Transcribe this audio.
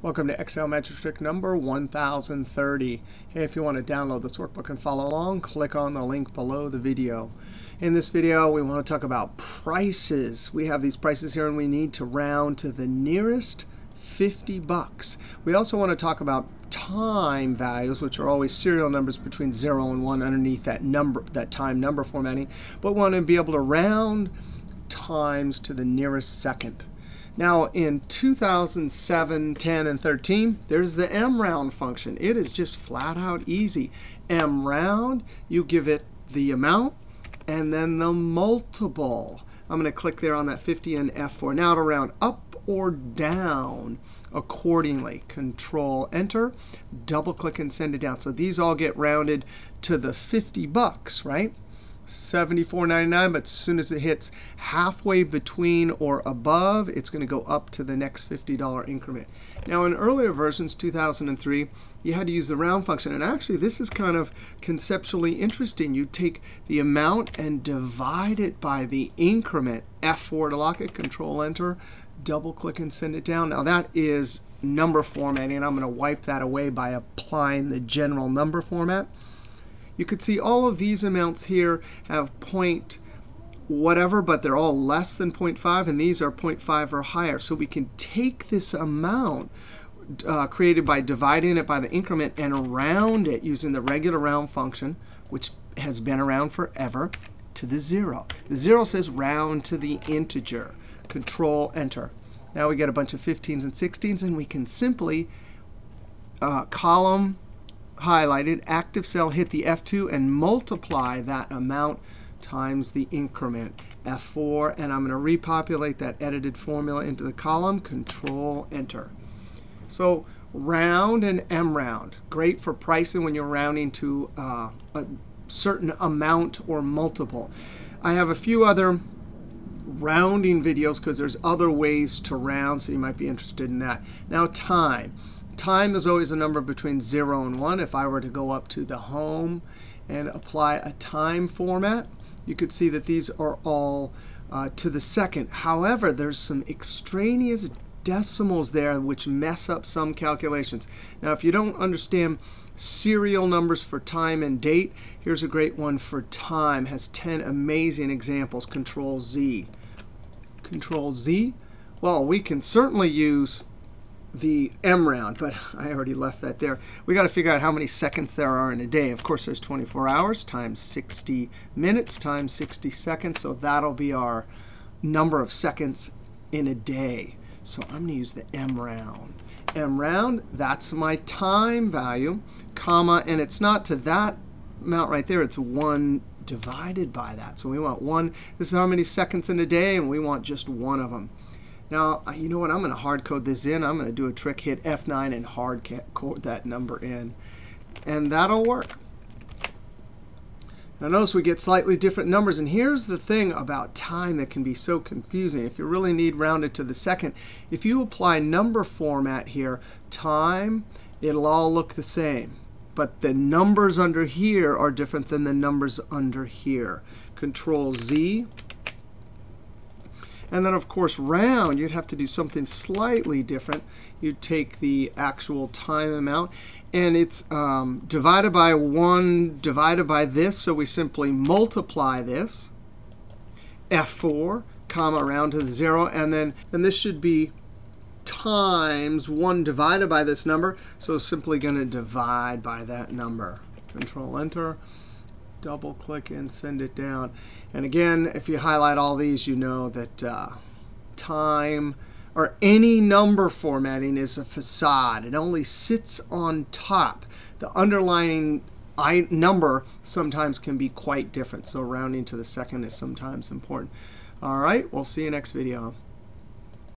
Welcome to Excel Magic Trick number 1030. Hey, if you want to download this workbook and follow along, click on the link below the video. In this video, we want to talk about prices. We have these prices here, and we need to round to the nearest 50 bucks. We also want to talk about time values, which are always serial numbers between 0 and 1 underneath that number, that time number formatting. But we want to be able to round times to the nearest second. Now, in 2007, 10, and 13, there's the mround function. It is just flat out easy. Mround, you give it the amount and then the multiple. I'm going to click there on that 50 and F4. Now to round up or down accordingly. Control Enter, double click and send it down. So these all get rounded to the 50 bucks, right? $74.99, but as soon as it hits halfway between or above, it's going to go up to the next $50 increment. Now, in earlier versions, 2003, you had to use the round function. And actually, this is kind of conceptually interesting. You take the amount and divide it by the increment. F4 to lock it, Control Enter, double click and send it down. Now, that is number formatting, and I'm going to wipe that away by applying the general number format. You could see all of these amounts here have point whatever, but they're all less than 0.5, and these are 0.5 or higher. So we can take this amount created by dividing it by the increment and round it using the regular round function, which has been around forever, to the 0. The 0 says round to the integer. Control Enter. Now we get a bunch of 15s and 16s, and we can simply column highlighted, active cell, hit the F2 and multiply that amount times the increment. F4, and I'm going to repopulate that edited formula into the column. Control Enter. So round and mround, great for pricing when you're rounding to a certain amount or multiple. I have a few other rounding videos because there's other ways to round, so you might be interested in that. Now, time. Time is always a number between 0 and 1. If I were to go up to the home and apply a time format, you could see that these are all to the second. However, there's some extraneous decimals there which mess up some calculations. Now, if you don't understand serial numbers for time and date, here's a great one for time. Has 10 amazing examples. Control Z. Control Z. Well, we can certainly use the mround, but I already left that there. We got to figure out how many seconds there are in a day. Of course, there's 24 hours times 60 minutes times 60 seconds. So that'll be our number of seconds in a day. So I'm going to use the mround. Mround, that's my time value, comma, and it's not to that amount right there. It's 1 divided by that. So we want 1. This is how many seconds in a day, and we want just one of them. Now, you know what? I'm going to hard code this in. I'm going to do a trick, hit F9 and hard code that number in. And that'll work. Now, notice we get slightly different numbers. And here's the thing about time that can be so confusing. If you really need rounded to the second, if you apply number format here, time, it'll all look the same. But the numbers under here are different than the numbers under here. Control Z. And then, of course, round, you'd have to do something slightly different. You'd take the actual time amount, and it's divided by 1 divided by this. So we simply multiply this, F4, comma, round to the 0. And this should be times 1 divided by this number. So simply going to divide by that number. Control Enter. Double click and send it down. And again, if you highlight all these, you know that time or any number formatting is a facade. It only sits on top. The underlying number sometimes can be quite different. So rounding to the second is sometimes important. All right, we'll see you next video.